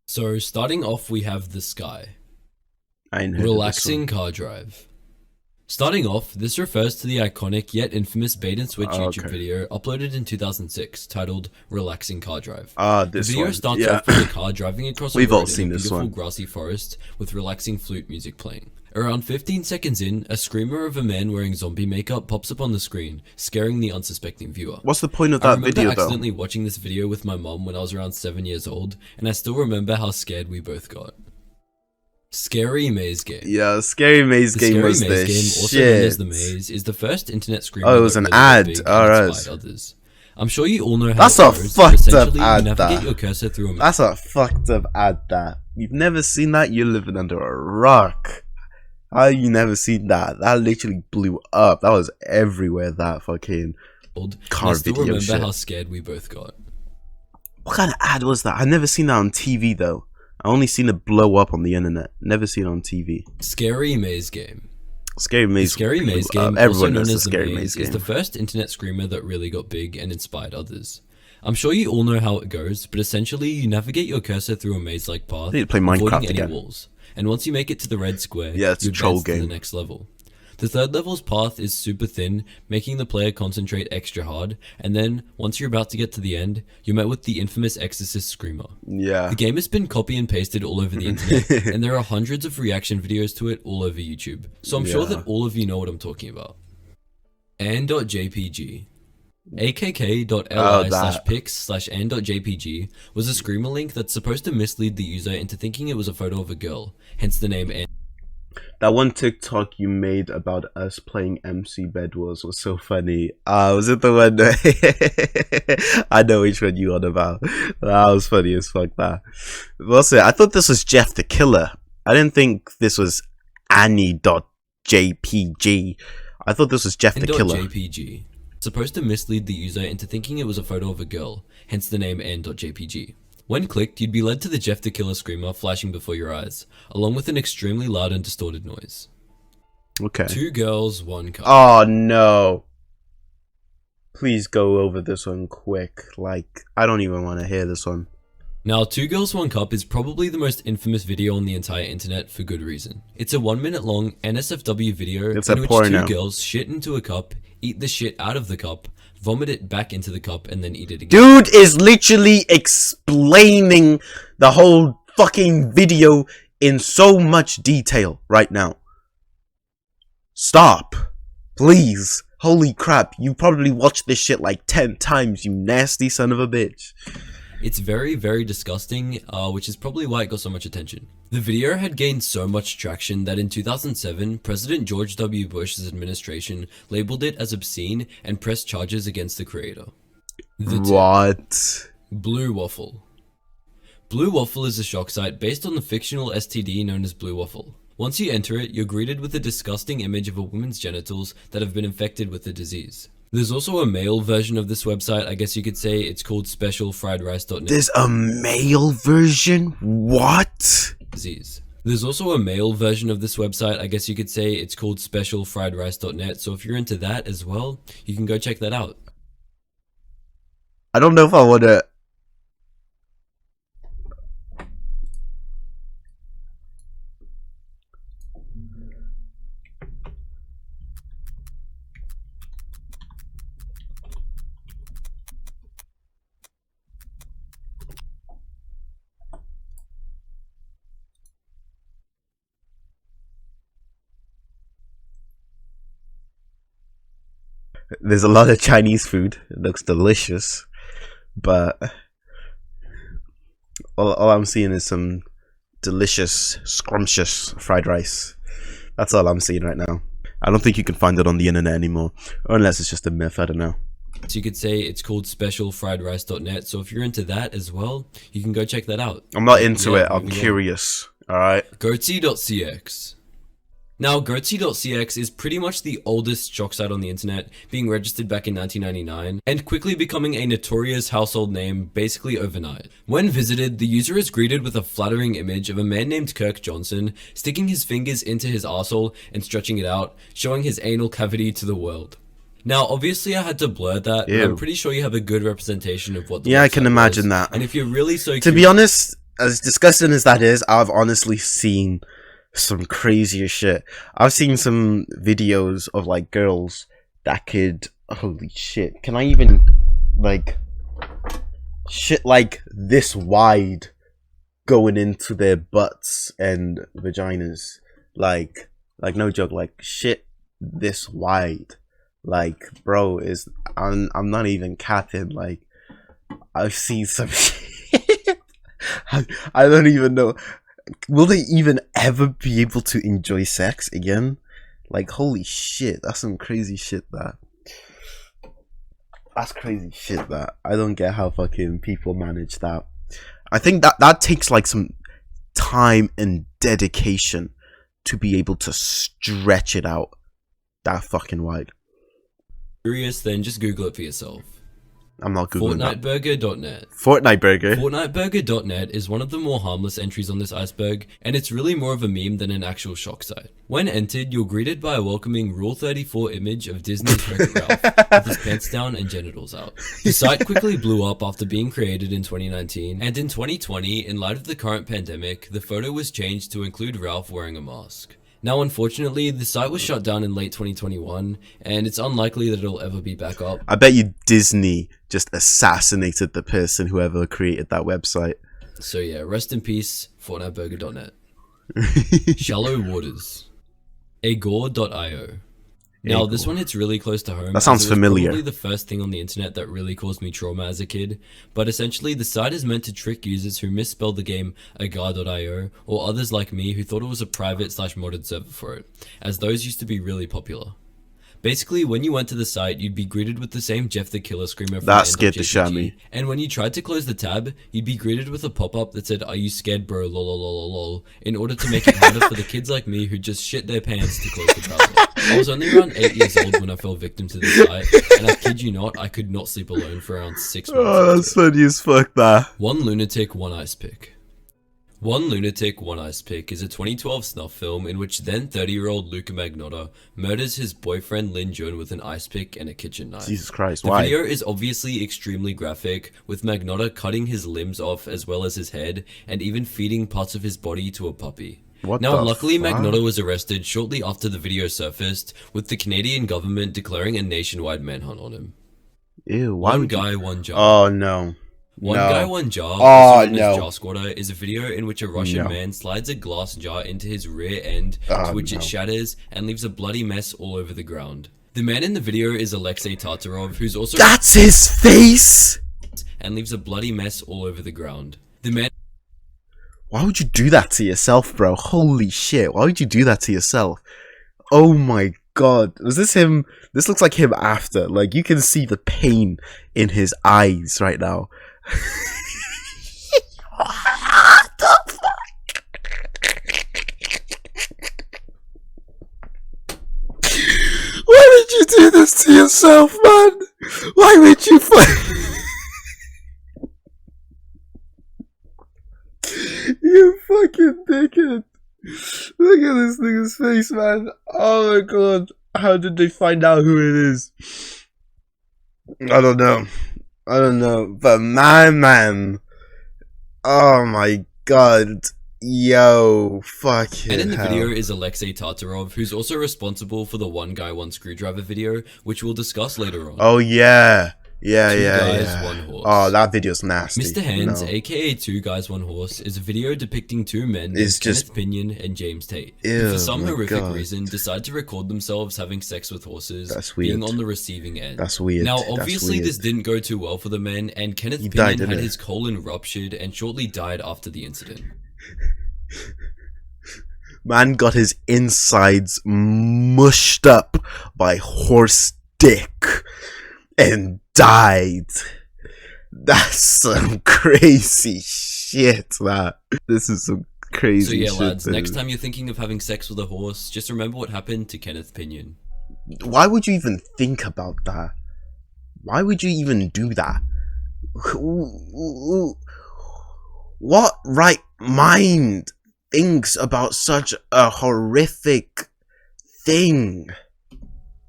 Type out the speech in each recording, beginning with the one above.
So starting off, we have the sky. I ain't heard of this Relaxing car drive. Starting off, this refers to the iconic yet infamous bait and switch Oh, YouTube okay. video uploaded in 2006 titled Relaxing Car Drive. Ah, The this video one. starts Yeah. off with a car driving across a We've all road seen in a this beautiful one. grassy forest with relaxing flute music playing. Around 15 seconds in, a screamer of a man wearing zombie makeup pops up on the screen, scaring the unsuspecting viewer. What's the point of I that remember video, though? accidentally watching this video with my mom when I was around 7 years old, and I still remember how scared we both got. Scary Maze Game. Yeah, Scary Maze The Game Scary was Maze the Game, also known as shit. The Maze, is the first internet screamer Oh, it was that an really got ad. big and Alright. inspired others. I'm sure you all know how That's it a goes, but fucked up essentially you ad, navigate that. your cursor through a maze. That's a fucked up ad, that. You've never seen that? You're living under a rock. How you never seen that? That literally blew up. That was everywhere, that fucking And car I still video remember shit. how scared we both got. What kind of ad was that? I never seen that on TV, though. I only seen it blow up on the internet. Never seen it on TV. Scary Maze Game. Scary The Maze Scary blew Maze up. Game, also Everyone known knows the as The Scary Maze, Maze is the Game. first internet screamer that really got big and inspired others. I'm sure you all know how it goes, but essentially you navigate your cursor through a maze-like path, I need to play avoiding Minecraft any again. walls. And once you make it to the red square, Yeah, it's you a troll advance to the game. next level. The third level's path is super thin, making the player concentrate extra hard, and then, once you're about to get to the end, you're met with the infamous Exorcist Screamer. Yeah. The game has been copy and pasted all over the internet, and there are hundreds of reaction videos to it all over YouTube, so I'm sure Yeah. that all of you know what I'm talking about. An.jpg. akk.li/pics/an.jpg was a screamer link that's supposed to mislead the user into thinking it was a photo of a girl, hence the name An. That one TikTok you made about us playing MC Bed Wars was so funny. Was it the one that I know which one you on about. That was funny as fuck, that. What's it? I thought this was Jeff the Killer. I didn't think this was Annie.jpg. I thought this was Jeff the Killer. An.jpg. Supposed to mislead the user into thinking it was a photo of a girl, hence the name An.jpg. When clicked, you'd be led to the Jeff the Killer screamer flashing before your eyes, along with an extremely loud and distorted noise. Okay. 2 girls, 1 cup. Oh no. Please go over this one quick. Like, I don't even want to hear this one. Now, 2 Girls 1 Cup is probably the most infamous video on the entire internet for good reason. It's a 1-minute long NSFW video It's in a which porno. 2 girls shit into a cup, eat the shit out of the cup, vomit it back into the cup, and then eat it again. Dude is literally explaining the whole fucking video in so much detail right now. Stop. Please. Holy crap. You probably watched this shit like 10 times, you nasty son of a bitch. It's very, very disgusting, which is probably why it got so much attention. The video had gained so much traction that in 2007, President George W. Bush's administration labeled it as obscene and pressed charges against the creator. The tip. What? Blue Waffle. Blue Waffle is a shock site based on the fictional STD known as Blue Waffle. Once you enter it, you're greeted with a disgusting image of a woman's genitals that have been infected with the disease. There's also a male version of this website. I guess you could say it's called specialfriedrice.net. There's a male version? What? Disease. There's also a male version of this website. I guess you could say it's called specialfriedrice.net. So if you're into that as well, you can go check that out. I don't know if I want to... There's a lot of Chinese food. It looks delicious. But all I'm seeing is some delicious, scrumptious fried rice. That's all I'm seeing right now. I don't think you can find it on the internet anymore. Or unless it's just a myth, I don't know. So you could say it's called specialfriedrice.net. So if you're into that as well, you can go check that out. I'm not into Yeah, it. I'm moving on. curious. Alright? Goatsy.cx. Now, Goatsy.cx is pretty much the oldest shock site on the internet, being registered back in 1999, and quickly becoming a notorious household name basically overnight. When visited, the user is greeted with a flattering image of a man named Kirk Johnson sticking his fingers into his arsehole and stretching it out, showing his anal cavity to the world. Now, obviously I had to blur that, but I'm Ew. pretty sure you have a good representation of what the Yeah, I website can imagine was. that. And if you're really so To be honest, as disgusting as that is, I've honestly seen some crazier shit. I've seen some videos of like girls that could, holy shit, can I even, like, shit like this wide going into their butts and vaginas, like no joke, like shit this wide, like, bro, is, I'm not even capping, like, I've seen some shit. I don't even know, will they even ever be able to enjoy sex again? Like, holy shit, that's some crazy shit. That's crazy shit. That I don't get how fucking people manage that. I think that takes like some time and dedication to be able to stretch it out that fucking wide. Curious, then just Google it for yourself. I'm not googling that. Fortniteburger.net. Fortnite Burger. Fortniteburger.net is one of the more harmless entries on this iceberg, and it's really more of a meme than an actual shock site. When entered, you're greeted by a welcoming Rule 34 image of Disney's Wreck-It Ralph, with his pants down and genitals out. The site quickly blew up after being created in 2019, and in 2020, in light of the current pandemic, the photo was changed to include Ralph wearing a mask. Now, unfortunately, the site was shut down in late 2021, and it's unlikely that it'll ever be back up. I bet you Disney just assassinated the person whoever created that website. So yeah, rest in peace, Fortniteburger.net. Shallow Waters. Agore.io. Now, this one hits really close to home. That sounds familiar. Probably the first thing on the internet that really caused me trauma as a kid, but essentially the site is meant to trick users who misspelled the game agar.io, or others like me who thought it was a private / modded server for it, as those used to be really popular. Basically, when you went to the site, you'd be greeted with the same Jeff the Killer Screamer from That scared the shit out of me. And when you tried to close the tab, you'd be greeted with a pop-up that said, "Are you scared, bro? Lol, lol, lol, lol," in order to make it harder for the kids like me who just shit their pants to close the browser. I was only around 8 years old when I fell victim to this site, and I kid you not, I could not sleep alone for around 6 months. Oh, that's funny as fuck, that. One Lunatic, One Ice Pick. One Lunatic, One Ice Pick is a 2012 snuff film in which then 30-year-old Luca Magnotta murders his boyfriend Lin Jun with an ice pick and a kitchen knife. Jesus Christ, the why? video is obviously extremely graphic, with Magnotta cutting his limbs off as well as his head, and even feeding parts of his body to a puppy. Now, luckily, Magnotta was arrested shortly after the video surfaced, with the Canadian government declaring a nationwide manhunt on him. Ew, why One Guy, One Jar. Oh, no. One Guy, One Jar, oh, no. Jar Squatter, is a video in which a Russian man slides a glass jar into his rear end, to which it shatters and leaves a bloody mess all over the ground. The man in the video is Alexei Tartarov, who's also— That's his face! And leaves a bloody mess all over the ground. The man— Why would you do that to yourself, bro? Holy shit, why would you do that to yourself? Oh my god, was this him? This looks like him after. Like, you can see the pain in his eyes right now. What the fuck? Why did you do this to yourself, man? Why would you You fucking dickhead. Look at this nigga's face, man. Oh my god. How did they find out who it is? I don't know. But man. Oh my god. Yo, fuck it. And in the video is Alexei Tartarov, who's also responsible for the One Guy, One Screwdriver video, which we'll discuss later on. Oh yeah. Two Guys, One Horse. Oh, that video's nasty. Mr. Hands, aka Two Guys, One Horse, is a video depicting two men named Kenneth Pinion and James Tate, who for some horrific reason decide to record themselves having sex with horses, being on the receiving end. That's weird. Now, obviously, this didn't go too well for the men, and Kenneth Pinion had his colon ruptured and shortly died after the incident. Man got his insides mushed up by horse dick and died. That's some crazy shit, that. This is some crazy shit. So yeah, lads, next time you're thinking of having sex with a horse, just remember what happened to Kenneth Pinion. Why would you even think about that? Why would you even do that? What right mind thinks about such a horrific thing?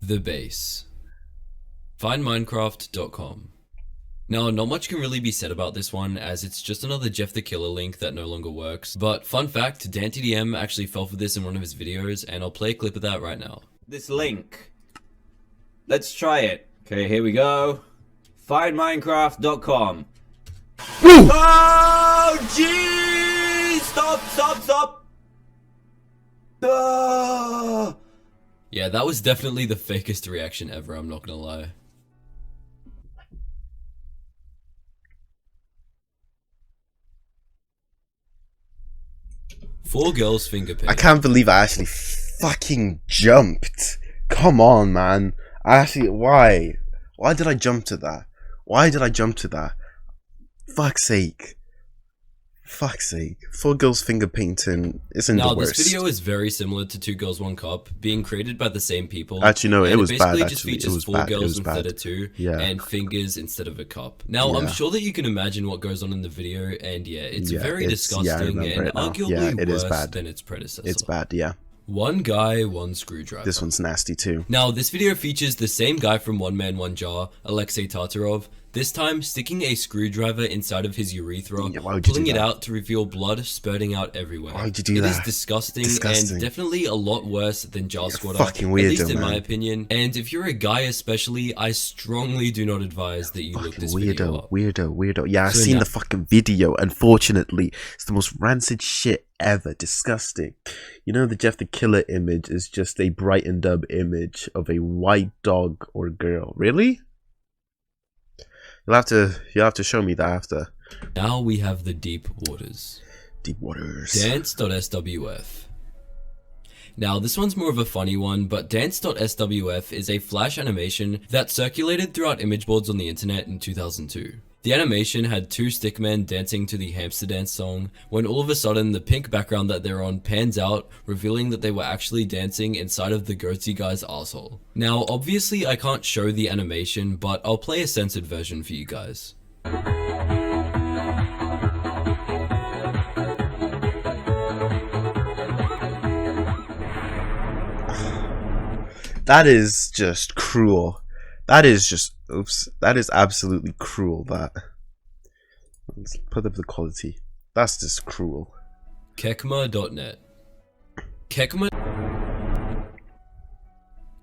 The Base. FindMinecraft.com. Now, not much can really be said about this one, as it's just another Jeff the Killer link that no longer works. But fun fact, DanTDM actually fell for this in one of his videos, and I'll play a clip of that right now. This link. Let's try it. Okay, here we go. Findminecraft.com. Oh, jeez! Stop! Ah! Yeah, that was definitely the fakest reaction ever, I'm not gonna lie. Four girls finger pic. I can't believe I actually fucking jumped. Come on, man. Why? Why did I jump to that? Fuck's sake. Four girls finger painting isn't the worst. This video is very similar to Two Girls One Cup, being created by the same people. Actually, no, it was bad. It just features four girls instead of two, and fingers instead of a cup. Now, I'm sure that you can imagine what goes on in the video, and it's very disgusting and arguably worse than its predecessor. It's bad, yeah. One guy, one screwdriver. This one's nasty too. Now, this video features the same guy from One Man, One Jar, Alexei Tartarov, this time sticking a screwdriver inside of his urethra, pulling it out to reveal blood spurting out everywhere. Why'd you do that? It is disgusting and definitely a lot worse than Jar Squatter, fucking weirdo, at least in my opinion. And if you're a guy especially, I strongly do not advise that you look this video up. Weirdo. Yeah, I've seen the fucking video. Unfortunately, it's the most rancid shit ever. Disgusting. You know, the Jeff the Killer image is just a brightened up image of a white dog or girl. Really? You'll have to show me that after. Now we have the Deep Waters. Deep Waters. Dance.swf. Now, this one's more of a funny one, but Dance.swf is a flash animation that circulated throughout image boards on the internet in 2002. The animation had two stickmen dancing to the Hamster Dance song, when all of a sudden the pink background that they're on pans out, revealing that they were actually dancing inside of the goatee guy's asshole. Now, obviously I can't show the animation, but I'll play a censored version for you guys. That is just cruel. That is just, oops, that is absolutely cruel, that. Let's put up the quality. That's just cruel. Kekma.net.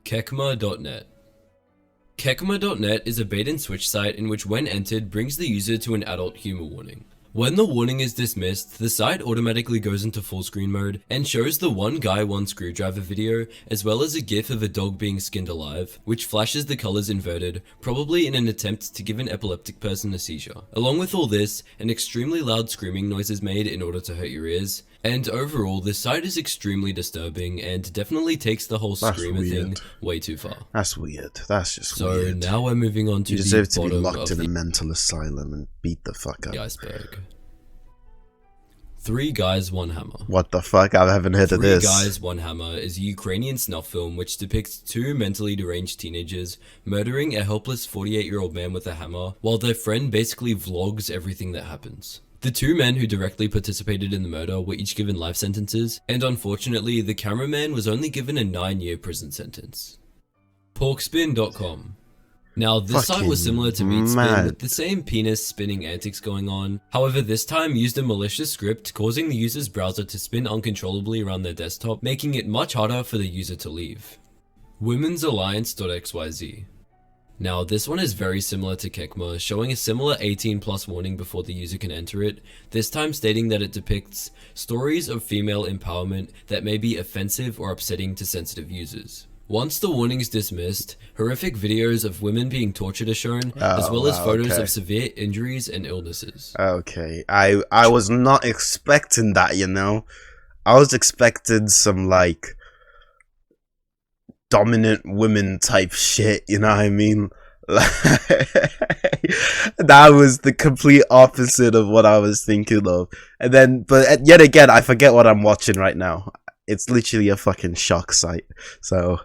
Kekma.net. Kekma.net is a bait and switch site in which when entered brings the user to an adult humor warning. When the warning is dismissed, the site automatically goes into full screen mode and shows the one guy, one screwdriver video, as well as a gif of a dog being skinned alive, which flashes the colors inverted, probably in an attempt to give an epileptic person a seizure. Along with all this, an extremely loud screaming noise is made in order to hurt your ears, and overall, this site is extremely disturbing and definitely takes the whole screamer thing way too far. That's weird. That's just weird. So now we're moving on to the bottom of the... You deserve to be locked in a mental asylum and beat the fuck up. The Iceburg. Three Guys, One Hammer. What the fuck? I haven't heard of this. Three Guys, One Hammer is a Ukrainian snuff film which depicts two mentally deranged teenagers murdering a helpless 48-year-old man with a hammer, while their friend basically vlogs everything that happens. The two men who directly participated in the murder were each given life sentences, and unfortunately, the cameraman was only given a 9-year prison sentence. Porkspin.com. Now, this site was similar to Meatspin, with the same penis spinning antics going on. However, this time used a malicious script, causing the user's browser to spin uncontrollably around their desktop, making it much harder for the user to leave. Women'salliance.xyz. Now, this one is very similar to Kekma, showing a similar 18+ warning before the user can enter it, this time stating that it depicts stories of female empowerment that may be offensive or upsetting to sensitive users. Once the warning is dismissed, horrific videos of women being tortured are shown, as well as photos of severe injuries and illnesses. Okay, I was not expecting that, you know? I was expecting some, like, dominant women type shit, you know what I mean? That was the complete opposite of what I was thinking of. And then, but yet again, I forget what I'm watching right now. It's literally a fucking shock site. So,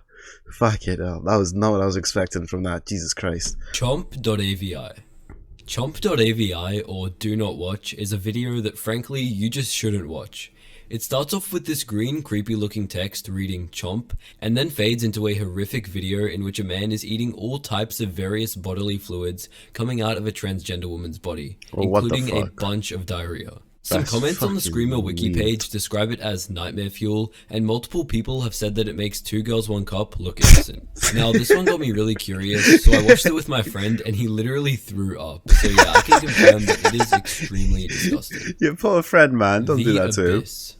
fuck it. That was not what I was expecting from that. Jesus Christ. Chomp.avi. Chomp.avi, or Do Not Watch, is a video that frankly you just shouldn't watch. It starts off with this green, creepy looking text reading chomp, and then fades into a horrific video in which a man is eating all types of various bodily fluids coming out of a transgender woman's body, Well, what the including a fuck? bunch of diarrhea. Some That's comments on the fucking Screamer wiki weird. page describe it as nightmare fuel, and multiple people have said that it makes 2 girls 1 cup look innocent. Now, this one got me really curious, so I watched it with my friend, and he literally threw up. So yeah, I can confirm that it is extremely disgusting. Your poor friend, man. Don't do The that to him. Abyss.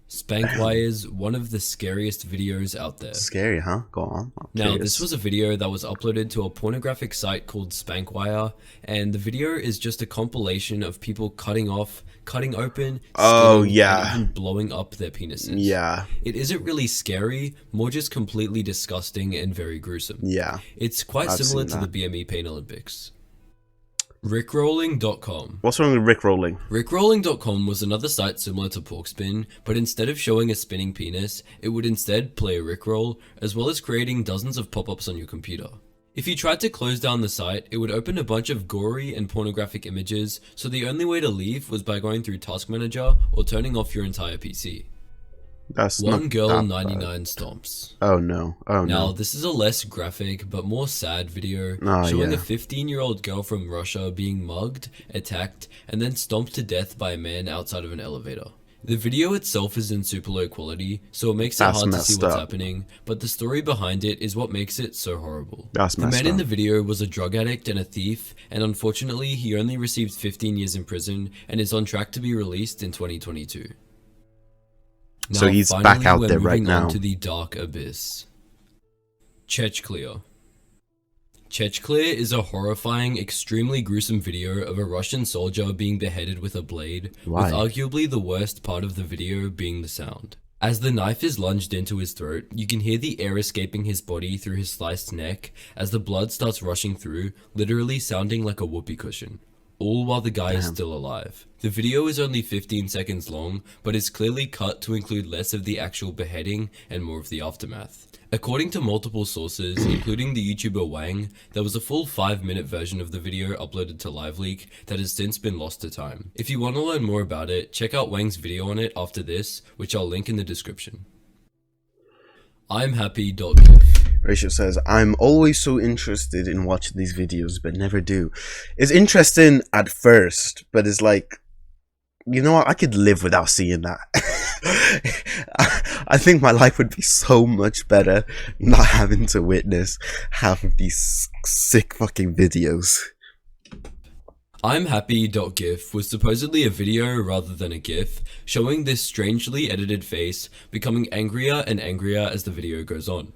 Spank Wires, one of the scariest videos out there. Scary, huh? Go on. I'm Now, curious. this was a video that was uploaded to a pornographic site called Spankwire, and the video is just a compilation of people cutting off, cutting open, Oh, skinning, yeah. and even blowing up their penises. Yeah, It isn't really scary, more just completely disgusting and very gruesome. yeah. It's quite I've similar seen to the BME Pain Olympics. Rickrolling.com. What's wrong with Rickrolling? Rickrolling.com was another site similar to Porkspin, but instead of showing a spinning penis, it would instead play a Rickroll, as well as creating dozens of pop-ups on your computer. If you tried to close down the site, it would open a bunch of gory and pornographic images, so the only way to leave was by going through Task Manager or turning off your entire PC. That's One not Girl that 99 Stomps. bad. Oh no. Oh Now, no. this is a less graphic but more sad video Oh, showing yeah. a 15-year-old girl from Russia being mugged, attacked, and then stomped to death by a man outside of an elevator. The video itself is in super low quality, so it makes it That's hard to see messed what's up. happening, but the story behind it is what makes it so horrible. That's The messed man in up. the video was a drug addict and a thief, and unfortunately he only received 15 years in prison and is on track to be released in 2022. So he's back out there right moving now. on to the dark abyss. Chechnya. Chechnya is a horrifying, extremely gruesome video of a Russian soldier being beheaded with a blade, Why? with arguably the worst part of the video being the sound. As the knife is lunged into his throat, you can hear the air escaping his body through his sliced neck as the blood starts rushing through, literally sounding like a whoopee cushion. All while the guy is still alive. The video is only 15 seconds long, but is clearly cut to include less of the actual beheading and more of the aftermath. According to multiple sources, including the YouTuber Wang, there was a full 5-minute version of the video uploaded to LiveLeak that has since been lost to time. If you want to learn more about it, check out Wang's video on it after this, which I'll link in the description. I'mHappy.gif. Rachel says, I'm always so interested in watching these videos, but never do. It's interesting at first, but it's like, you know what? I could live without seeing that. I think my life would be so much better not having to witness half of these sick fucking videos. I'mHappy.gif was supposedly a video rather than a GIF, showing this strangely edited face becoming angrier and angrier as the video goes on.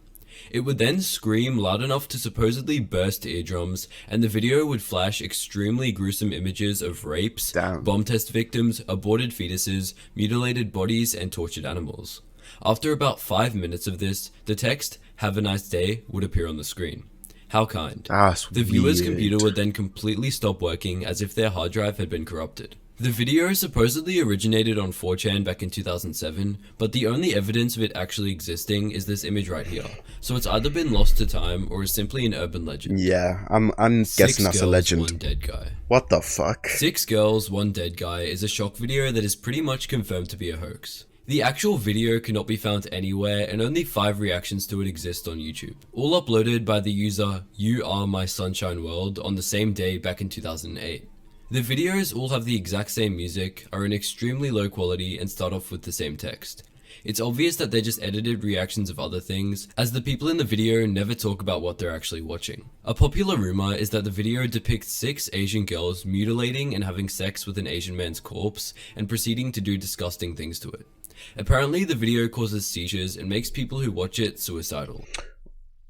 It would then scream loud enough to supposedly burst eardrums, and the video would flash extremely gruesome images of rapes, Damn. bomb test victims, aborted fetuses, mutilated bodies, and tortured animals. After about 5 minutes of this, the text, "Have a nice day," would appear on the screen. How kind. That's The viewer's weird. computer would then completely stop working as if their hard drive had been corrupted. The video supposedly originated on 4chan back in 2007, but the only evidence of it actually existing is this image right here, so it's either been lost to time or is simply an urban legend. Yeah, I'm guessing that's a Girls, legend. One dead guy. What the fuck? 6 Girls, One Dead Guy is a shock video that is pretty much confirmed to be a hoax. The actual video cannot be found anywhere, and only 5 reactions to it exist on YouTube, all uploaded by the user You Are My Sunshine World on the same day back in 2008. The videos all have the exact same music, are in extremely low quality, and start off with the same text. It's obvious that they're just edited reactions of other things, as the people in the video never talk about what they're actually watching. A popular rumor is that the video depicts 6 Asian girls mutilating and having sex with an Asian man's corpse, and proceeding to do disgusting things to it. Apparently, the video causes seizures and makes people who watch it suicidal.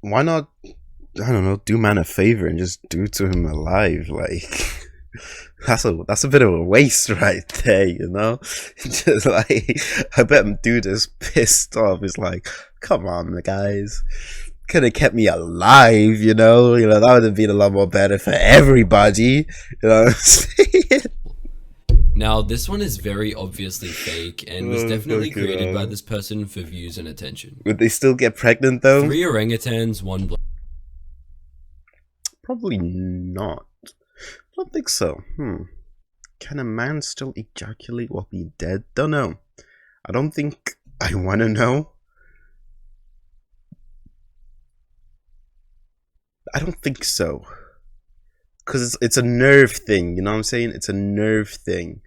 Why not, I don't know, do man a favor and just do it to him alive? Like, that's a bit of a waste right there, you know? Just like, I bet dude is pissed off. It's like, come on, guys. Could have kept me alive, you know? That would have been a lot more better for everybody. You know what I'm saying? Now, this one is very obviously fake and was Oh, definitely fucking created by hell. this person for views and attention. Would they still get pregnant though? 3 orangutans, 1 black. Probably not. I don't think so. Can a man still ejaculate while being dead? Don't know. I don't think I want to know. I don't think so. Because it's a nerve thing, you know what I'm saying? It's a nerve thing.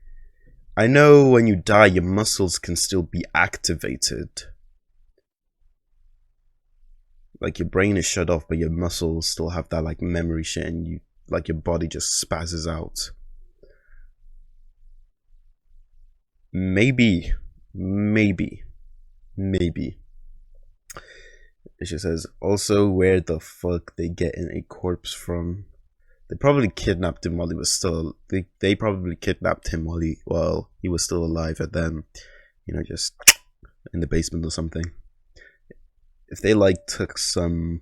I know when you die, your muscles can still be activated. Like your brain is shut off, but your muscles still have that like memory shit, and you like your body just spazzes out. Maybe. It just says also where the fuck they getting a corpse from. They probably kidnapped him while he was still. They probably kidnapped him while he was still alive, and then, you know, just in the basement or something. If they like took some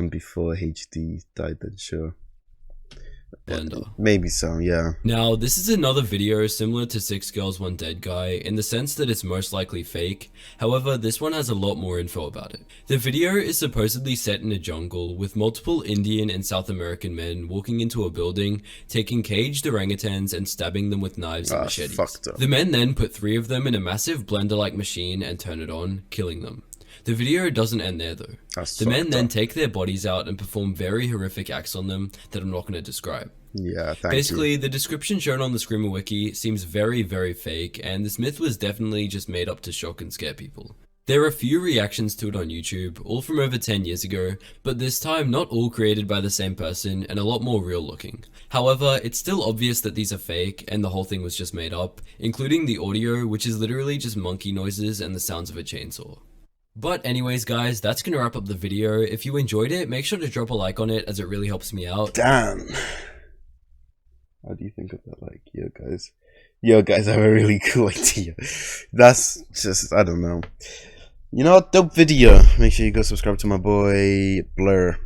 before HD died, then sure. Blender. Maybe so, yeah. Now, this is another video similar to 6 Girls 1 Dead Guy in the sense that it's most likely fake. However, this one has a lot more info about it. The video is supposedly set in a jungle with multiple Indian and South American men walking into a building, taking caged orangutans and stabbing them with knives and machetes. Fucked up. The men then put 3 of them in a massive blender-like machine and turn it on, killing them. The video doesn't end there though. The men then take their bodies out and perform very horrific acts on them that I'm not going to describe. Yeah, Basically, the description shown on the Screamer Wiki seems very, very fake, and this myth was definitely just made up to shock and scare people. There are a few reactions to it on YouTube, all from over 10 years ago, but this time not all created by the same person and a lot more real looking. However, it's still obvious that these are fake and the whole thing was just made up, including the audio, which is literally just monkey noises and the sounds of a chainsaw. But anyways guys, that's gonna wrap up the video. If you enjoyed it, make sure to drop a like on it as it really helps me out. Damn. How do you think of that? Like, yo guys, I have a really cool idea. That's just, I don't know. You know what? Dope video. Make sure you go subscribe to my boy Blur.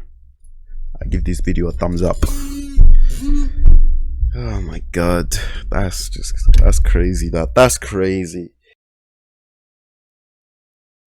I give this video a thumbs up. Oh my god, that's crazy. That's crazy.